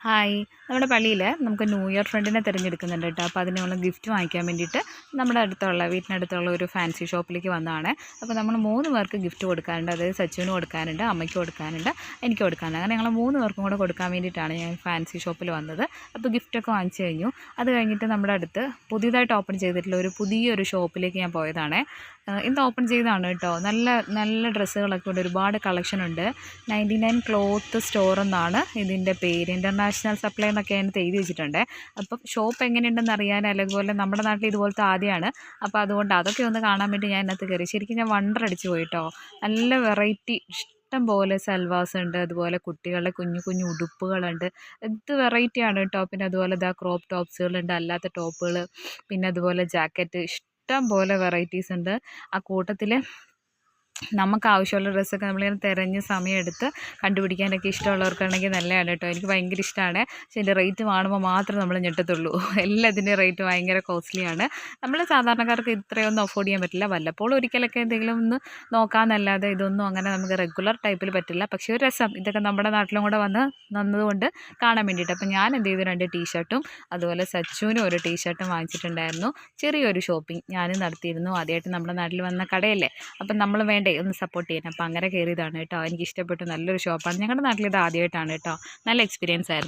Hi. നമ്മുടെ പള്ളിയിൽ നമുക്ക് ന്യൂ ഇയർ ഫ്രണ്ടിനെ തിരഞ്ഞെടുക്കുന്നുണ്ട് കേട്ടോ. അപ്പോൾ അതിനുള്ള ഗിഫ്റ്റ് വാങ്ങിക്കാൻ വേണ്ടിയിട്ട് നമ്മുടെ വീട്ടിനടുത്തുള്ള ഒരു ഫാൻസി ഷോപ്പിലേക്ക് വന്നതാണ്. അപ്പോൾ നമ്മൾ 3 പേർക്ക് ഗിഫ്റ്റ് കൊടുക്കാനുണ്ട്. അതായത് സച്ചുവിന് കൊടുക്കാനുണ്ട്, അമ്മയ്ക്ക് കൊടുക്കാനുണ്ട്, എനിക്ക് കൊടുക്കാനുണ്ട്. അങ്ങനെ ഞങ്ങൾ 3 പേർക്കും കൂടെ കൊടുക്കാൻ വേണ്ടിയിട്ടാണ് ഞാൻ ഫാൻസി ഷോപ്പിൽ വന്നത്. അപ്പോൾ ഗിഫ്റ്റൊക്കെ വാങ്ങിച്ചു കഴിഞ്ഞു. അത് കഴിഞ്ഞിട്ട് നമ്മുടെ അടുത്ത് പുതിയതായിട്ട് ഓപ്പൺ ചെയ്തിട്ടുള്ള പുതിയൊരു ഷോപ്പിലേക്ക് ഞാൻ പോയതാണ്. ഇന്ന് ഓപ്പൺ ചെയ്തതാണ് കേട്ടോ. നല്ല നല്ല ഡ്രസ്സുകളൊക്കെ ഉണ്ട്, ഒരുപാട് കളക്ഷൻ ഉണ്ട്. 99 ക്ലോത്ത് സ്റ്റോർ എന്നാണ് ഇതിൻ്റെ പേര്. ഇൻ്റർനാഷണൽ സപ്ലൈ എന്നൊക്കെ അതിനകത്ത് എഴുതി വെച്ചിട്ടുണ്ട്. അപ്പം ഷോപ്പ് എങ്ങനെയുണ്ടെന്ന് അറിയാൻ, അല്ലെങ്കിൽ നമ്മുടെ നാട്ടിൽ ഇതുപോലത്തെ ആദ്യമാണ്. അപ്പോൾ അതുകൊണ്ട് അതൊക്കെ ഒന്ന് കാണാൻ വേണ്ടി ഞാൻ ഇതിനകത്ത് കയറി. ശരിക്കും ഞാൻ വണ്ടർ അടിച്ച് പോയി കേട്ടോ. നല്ല വെറൈറ്റി ഇഷ്ടം പോലെ സൽവാസ് ഉണ്ട്, അതുപോലെ കുട്ടികളുടെ കുഞ്ഞു കുഞ്ഞു ഉടുപ്പുകളുണ്ട്. ഇത് വെറൈറ്റിയാണ് കേട്ടോ. പിന്നെ അതുപോലെ ക്രോപ്പ് ടോപ്സുകളുണ്ട്, അല്ലാത്ത ടോപ്പുകൾ, പിന്നെ അതുപോലെ ജാക്കറ്റ്, ഇഷ്ടം പോലെ വെറൈറ്റീസ് ഉണ്ട്. ആ കൂട്ടത്തിൽ നമുക്ക് ആവശ്യമുള്ള ഡ്രസ്സൊക്കെ നമ്മളിങ്ങനെ തിരഞ്ഞ് സമയമെടുത്ത് കണ്ടുപിടിക്കാനൊക്കെ ഇഷ്ടമുള്ളവർക്കാണെങ്കിൽ നല്ലതാണ് കേട്ടോ. എനിക്ക് ഭയങ്കര ഇഷ്ടമാണ്. പക്ഷേ ഇതിൻ്റെ റേറ്റ് കാണുമ്പോൾ മാത്രം നമ്മൾ ഞെട്ടത്തുള്ളൂ. എല്ലാത്തിൻ്റെ റേറ്റ് ഭയങ്കര കോസ്റ്റ്ലിയാണ്. നമ്മൾ സാധാരണക്കാർക്ക് ഇത്രയൊന്നും അഫോർഡ് ചെയ്യാൻ പറ്റില്ല. വല്ലപ്പോഴും ഒരിക്കലൊക്കെ എന്തെങ്കിലും ഒന്ന് നോക്കാമെന്നല്ലാതെ ഇതൊന്നും അങ്ങനെ നമുക്ക് റെഗുലർ ടൈപ്പിൽ പറ്റില്ല. പക്ഷേ ഒരു രസം, ഇതൊക്കെ നമ്മുടെ നാട്ടിലും കൂടെ വന്നതുകൊണ്ട് കാണാൻ വേണ്ടിയിട്ട്. അപ്പോൾ ഞാൻ എന്ത് ചെയ്തു, 2 ടീഷർട്ടും അതുപോലെ സച്ചുവിനും ഒരു ടീഷർട്ടും വാങ്ങിച്ചിട്ടുണ്ടായിരുന്നു. ചെറിയൊരു ഷോപ്പിംഗ് ഞാനും നടത്തിയിരുന്നു. ആദ്യമായിട്ട് നമ്മുടെ നാട്ടിൽ വന്ന കടയല്ലേ, അപ്പം നമ്മൾ വേണ്ടേ ഒന്ന് സപ്പോർട്ട് ചെയ്യാൻ. അപ്പോൾ അങ്ങനെ കയറിയതാണ് കേട്ടോ. എനിക്ക് ഇഷ്ടപ്പെട്ടു, നല്ലൊരു ഷോപ്പാണ്. ഞങ്ങളുടെ നാട്ടിൽ ഇത് ആദ്യമായിട്ടാണ് കേട്ടോ. നല്ല എക്സ്പീരിയൻസ് ആയിരുന്നു.